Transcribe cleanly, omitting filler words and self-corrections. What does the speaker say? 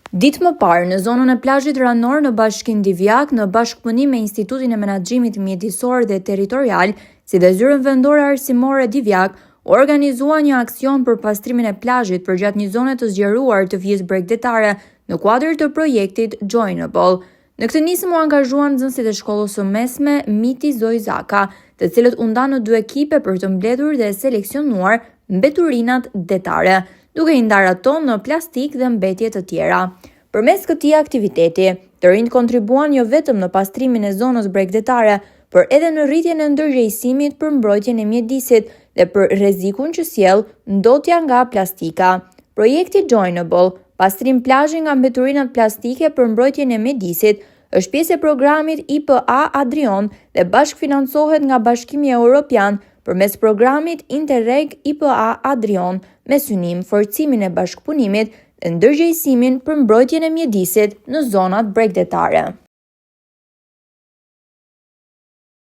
Ditë më parë, në zonën e plazhit Ranor në Bashkinë Divjak, në bashkëpunim me Institutin e Menaxhimit Mjedisor dhe Territorial, si dhe Zyrën Vendore Arsimore Divjak, organizua një aksion për pastrimin e plazhit përgjatë një zone të zgjeruar të fijës bregdetare në kuadër të projektit Joinable. Në këtë nismë u angazhuan nxënësit e shkollës së mesme Miti Zojzaka, të cilët u ndanë në 2 ekipe për të mbledhur dhe seleksionuar mbeturinat detare, duke i ndarë ato në plastik dhe mbetje të tjera. Përmes këtij aktiviteti, të rinjt kontribuan jo vetëm në pastrimin e zonës bregdetare, por edhe në rritjen e ndërgjegjësimit për mbrojtjen e mjedisit dhe për rrezikun që sjell ndotja nga plastika. Projekti Joinable, pastrim plazhi nga mbeturinat plastike për mbrojtjen e mjedisit, është pjesë e programit IPA Adrion dhe bashkëfinancohet nga Bashkimi Evropian përmes programit Interreg IPA Adrion me synim forcimin e bashkëpunimit dhe ndërgjegjësimin për mbrojtjen e mjedisit në zonat bregdetare.